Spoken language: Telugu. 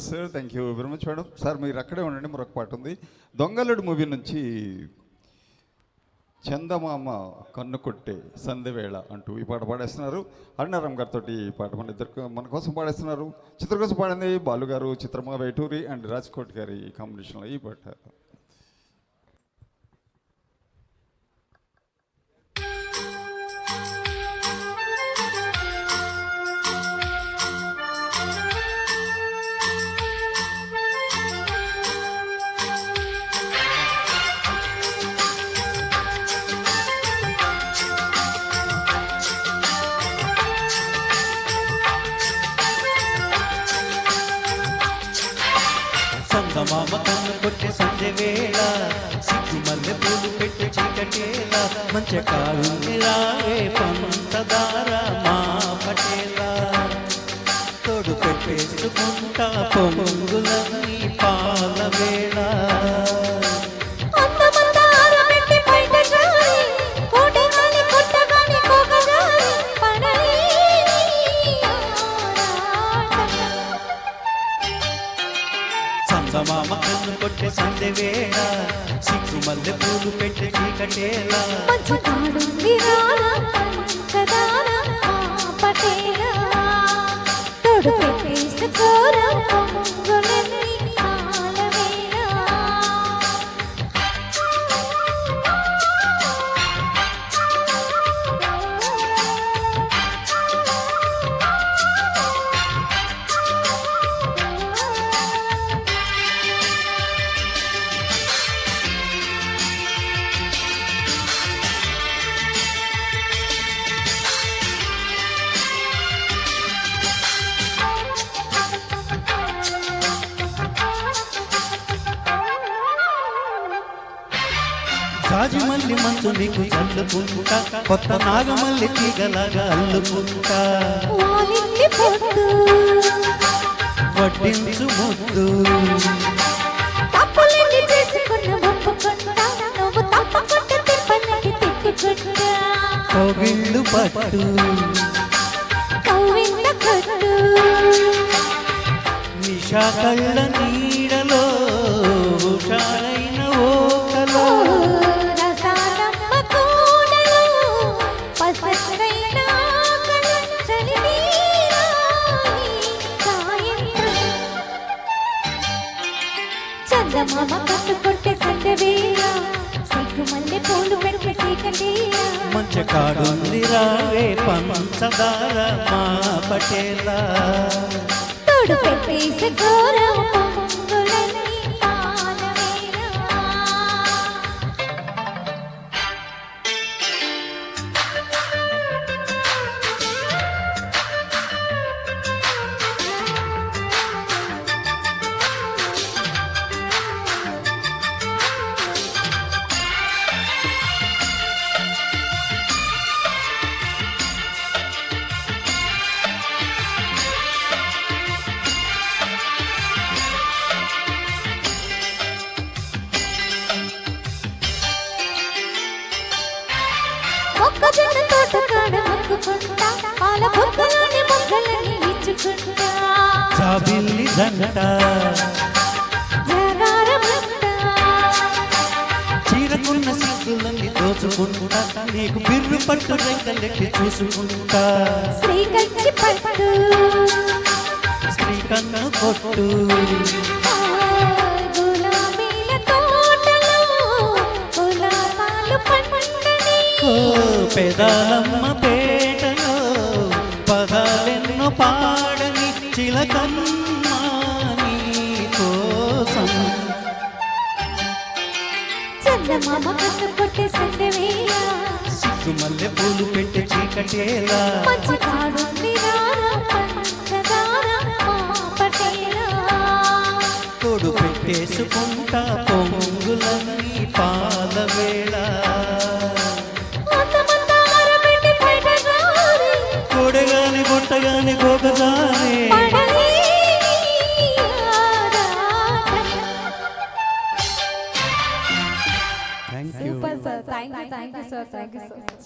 Sir thank you very much madam. Sir మీరు అక్కడే ఉండండి, మరొక పాట ఉంది. దొంగలుడు మూవీ నుంచి చందమామ కన్ను కొట్టే సంధ్యవేళ అంటూ ఈ పాట పాడేస్తున్నారు. అరుణారామ్ గారితో ఈ పాట మన కోసం పాడేస్తున్నారు. చిత్ర కోసం పాడింది బాలు గారు, చిత్రమ్మ వేటూరి అండ్ రాజ్కోట్ గారి కాంబినేషన్లో ఈ పాట. చందమామ కన్ను కొట్టే సంధ్య వేళ, సిగ్గు మల్లె పూలు పెట్టే చీకటేళ, మంచి కారుంది రావే పంచదార మా పటేలా, తోడు పెట్టేసుకుంటా పొంగులన్నీ పాల వేళ. చందమామ కన్ను కొట్టే సంధ్య వేళ, సిగ్గు మల్లె పూలు పెట్టే చీకటేళ, తోడు పెట్టేసుకోరా పొంగులన్నీ పాల వేళ. రాజమల్లి మంచు నీకు చల్లుకుంటా, కొత్త నాగమల్లి తీగలాగా అల్లుకుంటా, వడ్డించు ముద్దు కవిళ్ళు పట్టు నిషా కళ్ళ నీడలో హుషారైన ఓకలో, చందమామ కన్ను కొట్టే సంధ్య వేళ, సిగ్గు మల్లె పూలు పెట్టే చీకటేళ, మంచి కాడుంది రావే పంచదార మా పటేలా, తోడు పెట్టేసుకోరా పొంగులన్నీ పాల వేళ. మొక్కజొన్న తోట కాడ మొక్కుకుంటా, పాల బొక్కలోని మొక్కలని ఇచ్చుకుంటా, జాబిల్లి జంట జగారమంటా, చీరకున్న సిగ్గులన్నీ దోచుకుంటా, నీకు బిర్రు పట్టు రెక్కలెట్టి చూసుకుంటా, శ్రీకంచి పట్టు స్త్రీ కన్ను కొట్టు గులాబీల తోటలో గులాబాలు పండని, ఓ పెదాలమ్మ పేటలో పదాలెన్నో పాడని చిలకమ్మ నీ కోసం. చందమామ కన్ను కొట్టే సంధ్య వేళ, సిగ్గు మల్లె పూలు పెట్టే చీకటేలా, మంచి కాడుంది రారా పంచదార మా పటేలా, తోడు పెట్టేసుకుంటా పొంగులన్నీ పాల వేళ, కొడగాని గుట్టగాని గోగజాని Super sir, thank you sir, thank you so much.